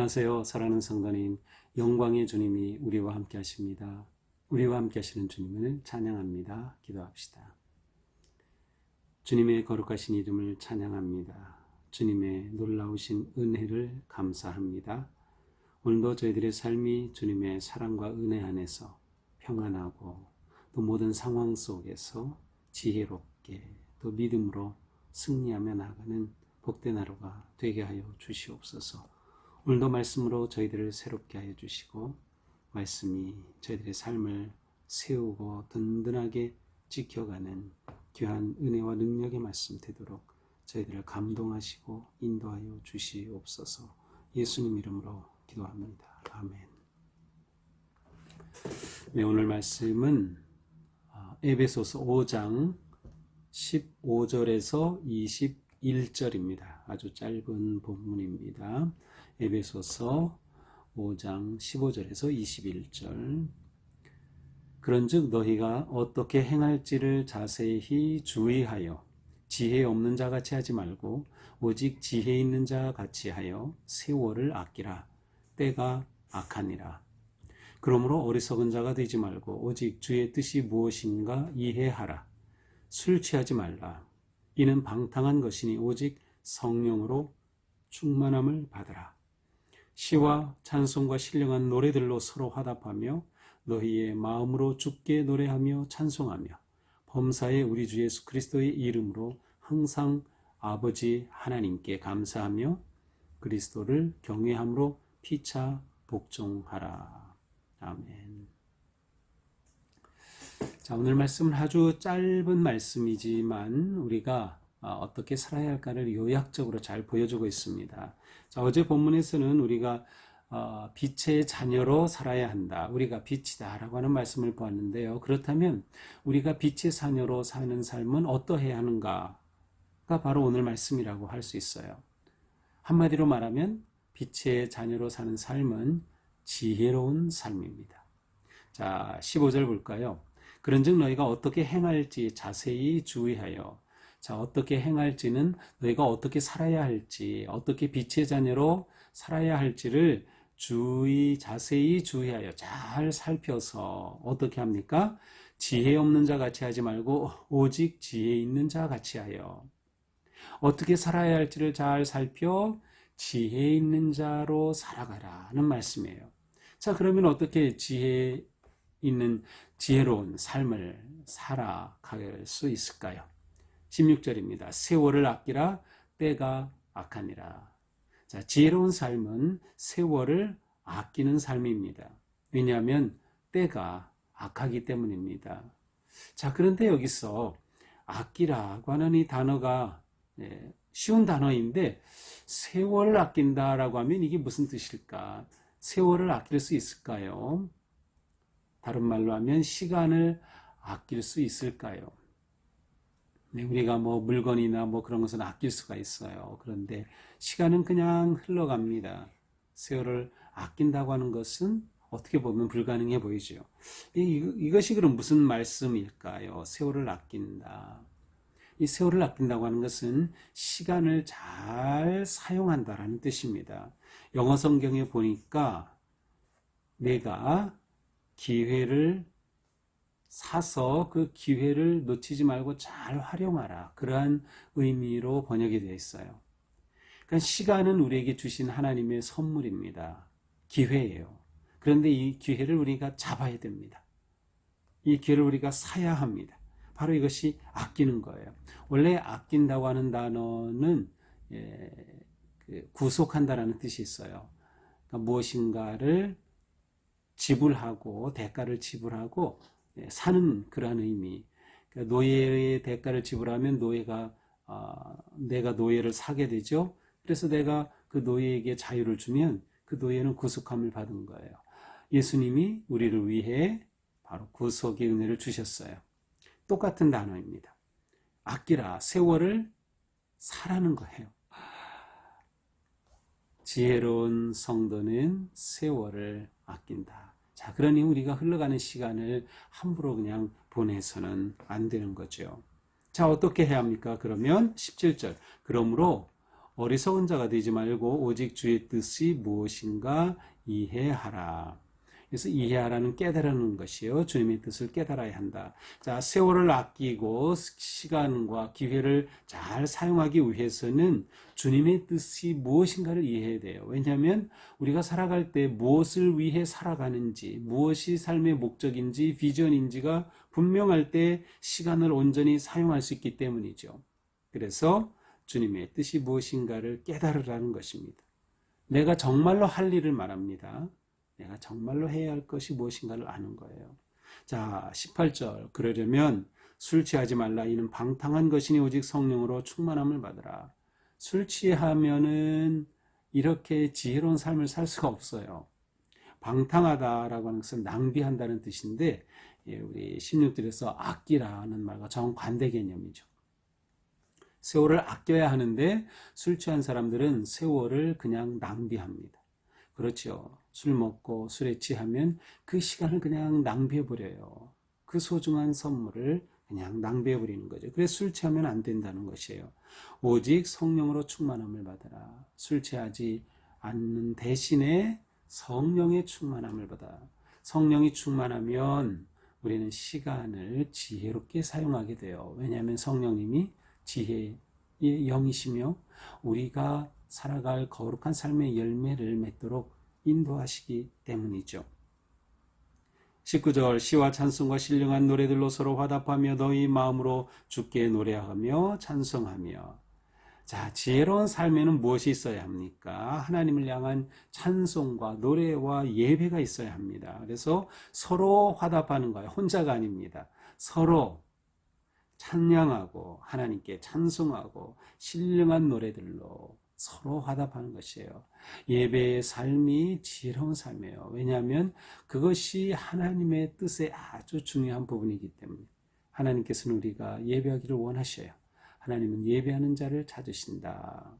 안녕하세요. 사랑하는 성도님, 영광의 주님이 우리와 함께 하십니다. 우리와 함께 하시는 주님을 찬양합니다. 기도합시다. 주님의 거룩하신 이름을 찬양합니다. 주님의 놀라우신 은혜를 감사합니다. 오늘도 저희들의 삶이 주님의 사랑과 은혜 안에서 평안하고 또 모든 상황 속에서 지혜롭게 또 믿음으로 승리하며 나가는 복된 하루가 되게 하여 주시옵소서. 오늘도 말씀으로 저희들을 새롭게 하여 주시고 말씀이 저희들의 삶을 세우고 든든하게 지켜가는 귀한 은혜와 능력의 말씀 되도록 저희들을 감동하시고 인도하여 주시옵소서. 예수님 이름으로 기도합니다. 아멘. 네, 오늘 말씀은 에베소서 5장 15절에서 21절입니다. 아주 짧은 본문입니다. 에베소서 5장 15절에서 21절. 그런즉 너희가 어떻게 행할지를 자세히 주의하여 지혜 없는 자 같이 하지 말고 오직 지혜 있는 자 같이 하여 세월을 아끼라. 때가 악하니라. 그러므로 어리석은 자가 되지 말고 오직 주의 뜻이 무엇인가 이해하라. 술 취하지 말라. 이는 방탕한 것이니 오직 성령으로 충만함을 받으라. 시와 찬송과 신령한 노래들로 서로 화답하며 너희의 마음으로 주께 노래하며 찬송하며 범사의 우리 주 예수 그리스도의 이름으로 항상 아버지 하나님께 감사하며 그리스도를 경외함으로 피차 복종하라. 아멘. 자, 오늘 말씀은 아주 짧은 말씀이지만 우리가 어떻게 살아야 할까를 요약적으로 잘 보여주고 있습니다. 자, 어제 본문에서는 우리가 빛의 자녀로 살아야 한다. 우리가 빛이다 라고 하는 말씀을 보았는데요. 그렇다면 우리가 빛의 자녀로 사는 삶은 어떠해야 하는가가 바로 오늘 말씀이라고 할 수 있어요. 한마디로 말하면 빛의 자녀로 사는 삶은 지혜로운 삶입니다. 자, 15절 볼까요? 그런즉 너희가 어떻게 행할지 자세히 주의하여. 자, 어떻게 행할지는 너희가 어떻게 살아야 할지, 어떻게 빛의 자녀로 살아야 할지를 자세히 주의하여 잘 살펴서 어떻게 합니까? 지혜 없는 자 같이 하지 말고 오직 지혜 있는 자 같이 하여. 어떻게 살아야 할지를 잘 살펴 지혜 있는 자로 살아가라는 말씀이에요. 자, 그러면 어떻게 지혜로운 삶을 살아갈 수 있을까요? 16절입니다. 세월을 아끼라. 때가 악하니라. 자, 지혜로운 삶은 세월을 아끼는 삶입니다. 왜냐하면 때가 악하기 때문입니다. 자, 그런데 여기서 아끼라고 하는 이 단어가 쉬운 단어인데 세월을 아낀다라고 하면 이게 무슨 뜻일까? 세월을 아낄 수 있을까요? 다른 말로 하면 시간을 아낄 수 있을까요? 네, 우리가 물건이나 그런 것은 아낄 수가 있어요. 그런데 시간은 그냥 흘러갑니다. 세월을 아낀다고 하는 것은 어떻게 보면 불가능해 보이죠. 이것이 그럼 무슨 말씀일까요? 세월을 아낀다. 이 세월을 아낀다고 하는 것은 시간을 잘 사용한다라는 뜻입니다. 영어 성경에 보니까 내가 기회를 사서 그 기회를 놓치지 말고 잘 활용하라. 그러한 의미로 번역이 되어 있어요. 그러니까 시간은 우리에게 주신 하나님의 선물입니다. 기회예요. 그런데 이 기회를 우리가 잡아야 됩니다. 이 기회를 우리가 사야 합니다. 바로 이것이 아끼는 거예요. 원래 아낀다고 하는 단어는 구속한다라는 뜻이 있어요. 그러니까 무엇인가를 지불하고 대가를 지불하고 사는 그러한 의미. 그러니까 노예의 대가를 지불하면 내가 노예를 사게 되죠. 그래서 내가 그 노예에게 자유를 주면 그 노예는 구속함을 받은 거예요. 예수님이 우리를 위해 바로 구속의 은혜를 주셨어요. 똑같은 단어입니다. 아끼라, 세월을 사라는 거예요. 지혜로운 성도는 세월을 아낀다. 자, 그러니 우리가 흘러가는 시간을 함부로 그냥 보내서는 안 되는 거죠. 자, 어떻게 해야 합니까? 그러면 17절. 그러므로 어리석은 자가 되지 말고 오직 주의 뜻이 무엇인가 이해하라. 그래서 이해하라는 깨달으는 것이요. 주님의 뜻을 깨달아야 한다. 자, 세월을 아끼고 시간과 기회를 잘 사용하기 위해서는 주님의 뜻이 무엇인가를 이해해야 돼요. 왜냐하면 우리가 살아갈 때 무엇을 위해 살아가는지, 무엇이 삶의 목적인지, 비전인지가 분명할 때 시간을 온전히 사용할 수 있기 때문이죠. 그래서 주님의 뜻이 무엇인가를 깨달으라는 것입니다. 내가 정말로 할 일을 말합니다. 내가 정말로 해야 할 것이 무엇인가를 아는 거예요. 자, 18절. 그러려면 술 취하지 말라. 이는 방탕한 것이니 오직 성령으로 충만함을 받으라. 술 취하면은 이렇게 지혜로운 삶을 살 수가 없어요. 방탕하다라고 하는 것은 낭비한다는 뜻인데, 우리 16절에서 아끼라는 말과 정반대 개념이죠. 세월을 아껴야 하는데 술 취한 사람들은 세월을 그냥 낭비합니다. 그렇죠. 술 먹고 술에 취하면 그 시간을 그냥 낭비해버려요. 그 소중한 선물을 그냥 낭비해버리는 거죠. 그래서 술 취하면 안 된다는 것이에요. 오직 성령으로 충만함을 받아라. 술 취하지 않는 대신에 성령의 충만함을 받아. 성령이 충만하면 우리는 시간을 지혜롭게 사용하게 돼요. 왜냐하면 성령님이 지혜의 영이시며 우리가 살아갈 거룩한 삶의 열매를 맺도록 인도하시기 때문이죠. 19절 시와 찬송과 신령한 노래들로 서로 화답하며 너희 마음으로 주께 노래하며 찬송하며. 자, 지혜로운 삶에는 무엇이 있어야 합니까? 하나님을 향한 찬송과 노래와 예배가 있어야 합니다. 그래서 서로 화답하는 거예요. 혼자가 아닙니다. 서로 찬양하고 하나님께 찬송하고 신령한 노래들로 서로 화답하는 것이에요. 예배의 삶이 지혜로운 삶이에요. 왜냐하면 그것이 하나님의 뜻의 아주 중요한 부분이기 때문에 하나님께서는 우리가 예배하기를 원하셔요. 하나님은 예배하는 자를 찾으신다.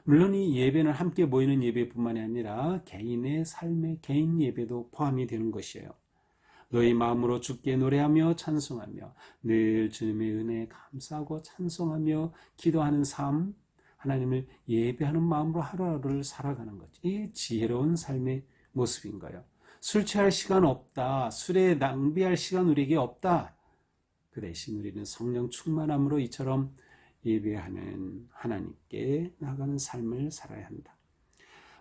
물론 이 예배는 함께 모이는 예배뿐만이 아니라 개인의 삶의 개인 예배도 포함이 되는 것이에요. 너희 마음으로 주께 노래하며 찬송하며 늘 주님의 은혜에 감사하고 찬송하며 기도하는 삶, 하나님을 예배하는 마음으로 하루하루를 살아가는 것. 이 지혜로운 삶의 모습인 거예요. 술 취할 시간 없다. 술에 낭비할 시간 우리에게 없다. 그 대신 우리는 성령 충만함으로 이처럼 예배하는 하나님께 나아가는 삶을 살아야 한다.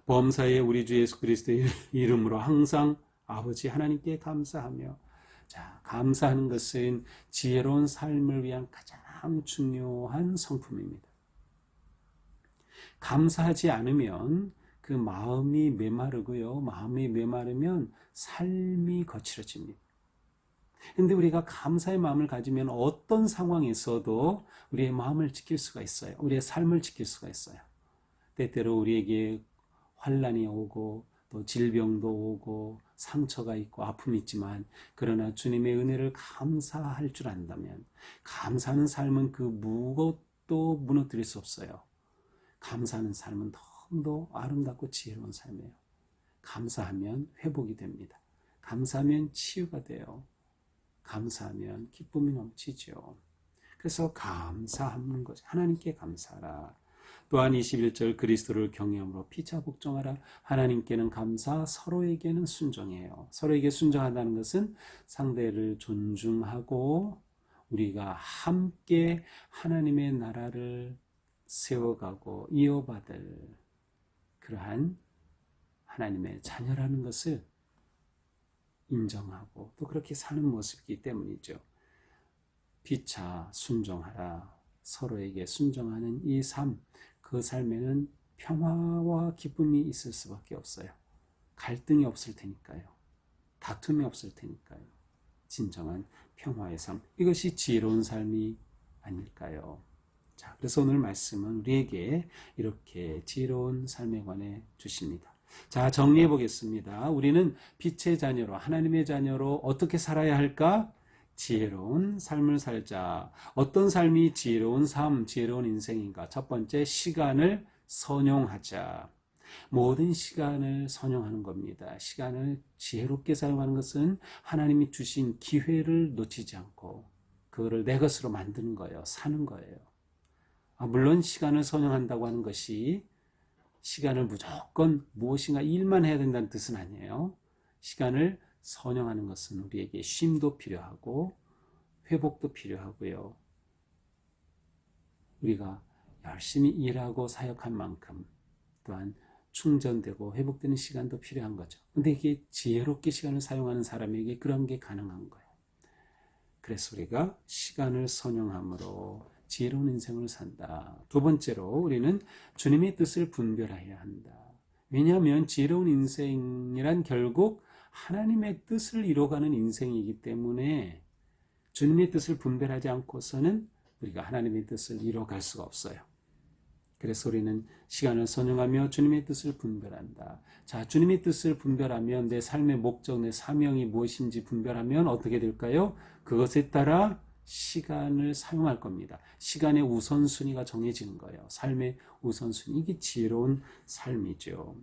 범사에 우리 주 예수 그리스도의 이름으로 항상 아버지 하나님께 감사하며, 자, 감사하는 것은 지혜로운 삶을 위한 가장 중요한 성품입니다. 감사하지 않으면 그 마음이 메마르고요. 마음이 메마르면 삶이 거칠어집니다. 근데 우리가 감사의 마음을 가지면 어떤 상황에서도 우리의 마음을 지킬 수가 있어요. 우리의 삶을 지킬 수가 있어요. 때때로 우리에게 환난이 오고 또 질병도 오고 상처가 있고 아픔이 있지만 그러나 주님의 은혜를 감사할 줄 안다면 감사하는 삶은 그 무엇도 무너뜨릴 수 없어요. 감사하는 삶은 너무도 아름답고 지혜로운 삶이에요. 감사하면 회복이 됩니다. 감사하면 치유가 돼요. 감사하면 기쁨이 넘치죠. 그래서 감사하는 것이 하나님께 감사하라. 또한 21절 그리스도를 경외함으로 피차 복종하라. 하나님께는 감사, 서로에게는 순종해요. 서로에게 순종한다는 것은 상대를 존중하고 우리가 함께 하나님의 나라를 세워가고 이어받을 그러한 하나님의 자녀라는 것을 인정하고 또 그렇게 사는 모습이기 때문이죠. 피차 순종하라. 서로에게 순종하는 이 삶, 그 삶에는 평화와 기쁨이 있을 수밖에 없어요. 갈등이 없을 테니까요. 다툼이 없을 테니까요. 진정한 평화의 삶, 이것이 지혜로운 삶이 아닐까요? 자, 그래서 오늘 말씀은 우리에게 이렇게 지혜로운 삶에 관해 주십니다. 자, 정리해 보겠습니다. 우리는 빛의 자녀로, 하나님의 자녀로 어떻게 살아야 할까? 지혜로운 삶을 살자. 어떤 삶이 지혜로운 삶, 지혜로운 인생인가? 첫 번째, 시간을 선용하자. 모든 시간을 선용하는 겁니다. 시간을 지혜롭게 사용하는 것은 하나님이 주신 기회를 놓치지 않고 그거를 내 것으로 만드는 거예요. 사는 거예요. 물론 시간을 선용한다고 하는 것이 시간을 무조건 무엇인가 일만 해야 된다는 뜻은 아니에요. 시간을 선용하는 것은 우리에게 쉼도 필요하고 회복도 필요하고요. 우리가 열심히 일하고 사역한 만큼 또한 충전되고 회복되는 시간도 필요한 거죠. 근데 이게 지혜롭게 시간을 사용하는 사람에게 그런 게 가능한 거예요. 그래서 우리가 시간을 선용함으로 지혜로운 인생을 산다. 두 번째로 우리는 주님의 뜻을 분별해야 한다. 왜냐하면 지혜로운 인생이란 결국 하나님의 뜻을 이뤄가는 인생이기 때문에 주님의 뜻을 분별하지 않고서는 우리가 하나님의 뜻을 이뤄갈 수가 없어요. 그래서 우리는 시간을 선용하며 주님의 뜻을 분별한다. 자, 주님의 뜻을 분별하면 내 삶의 목적, 내 사명이 무엇인지 분별하면 어떻게 될까요? 그것에 따라 시간을 사용할 겁니다. 시간의 우선순위가 정해지는 거예요. 삶의 우선순위. 이게 지혜로운 삶이죠.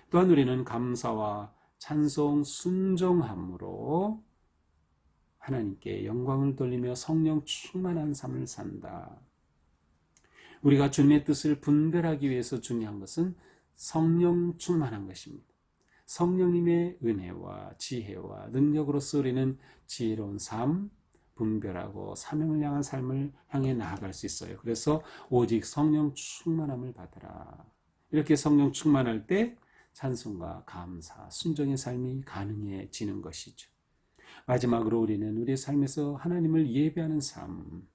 또한 우리는 감사와 찬송, 순종함으로 하나님께 영광을 돌리며 성령 충만한 삶을 산다. 우리가 주님의 뜻을 분별하기 위해서 중요한 것은 성령 충만한 것입니다. 성령님의 은혜와 지혜와 능력으로서 우리는 지혜로운 삶, 분별하고 사명을 향한 삶을 향해 나아갈 수 있어요. 그래서 오직 성령 충만함을 받으라. 이렇게 성령 충만할 때 찬송과 감사, 순종의 삶이 가능해지는 것이죠. 마지막으로 우리는 우리의 삶에서 하나님을 예배하는 삶,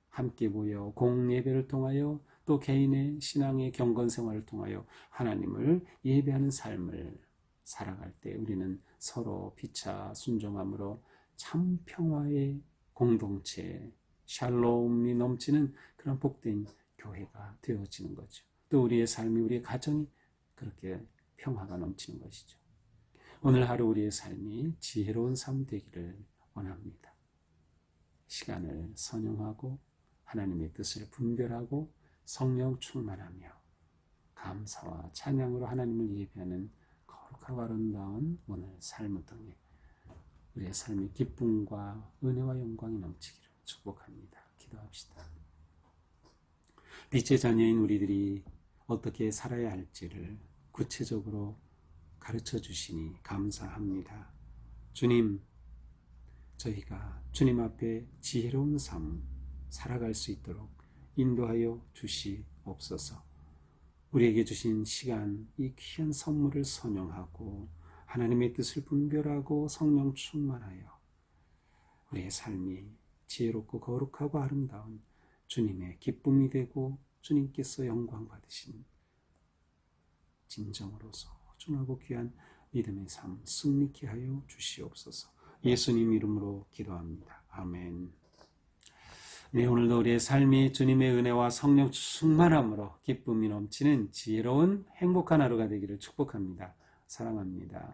함께 모여 공예배를 통하여 또 개인의 신앙의 경건 생활을 통하여 하나님을 예배하는 삶을 살아갈 때 우리는 서로 피차 순종함으로 참 평화의 공동체, 샬롬이 넘치는 그런 복된 교회가 되어지는 거죠. 또 우리의 삶이, 우리의 가정이 그렇게 평화가 넘치는 것이죠. 오늘 하루 우리의 삶이 지혜로운 삶 되기를 원합니다. 시간을 선용하고 하나님의 뜻을 분별하고 성령 충만하며 감사와 찬양으로 하나님을 예배하는 거룩하고 아름다운 오늘 삶을 통해 우리의 삶의 기쁨과 은혜와 영광이 넘치기를 축복합니다. 기도합시다. 빛의 자녀인 우리들이 어떻게 살아야 할지를 구체적으로 가르쳐 주시니 감사합니다. 주님, 저희가 주님 앞에 지혜로운 삶 살아갈 수 있도록 인도하여 주시옵소서. 우리에게 주신 시간, 이 귀한 선물을 선용하고 하나님의 뜻을 분별하고 성령 충만하여 우리의 삶이 지혜롭고 거룩하고 아름다운 주님의 기쁨이 되고 주님께서 영광 받으신 진정으로서 소중하고 귀한 믿음의 삶 승리케 하여 주시옵소서. 예수님 이름으로 기도합니다. 아멘. 네, 오늘도 우리의 삶이 주님의 은혜와 성령 충만함으로 기쁨이 넘치는 지혜로운 행복한 하루가 되기를 축복합니다. 사랑합니다.